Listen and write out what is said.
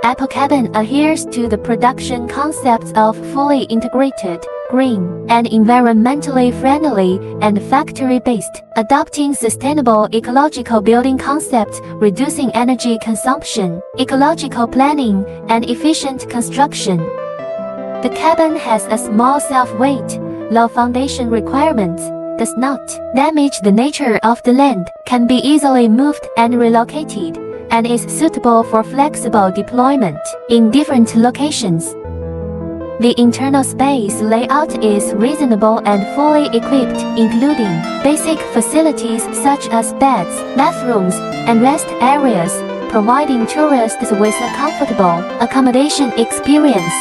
Applecabin adheres to the production concepts of fully integrated, green, and environmentally friendly and factory-based, adopting sustainable ecological building concepts, reducing energy consumption, ecological planning, and efficient construction. The cabin has a small self-weight, low foundation requirements, does not damage the nature of the land, can be easily moved and relocated, and is suitable for flexible deployment in different locations. The internal space layout is reasonable and fully equipped, including basic facilities such as beds, bathrooms, and rest areas, providing tourists with a comfortable accommodation experience.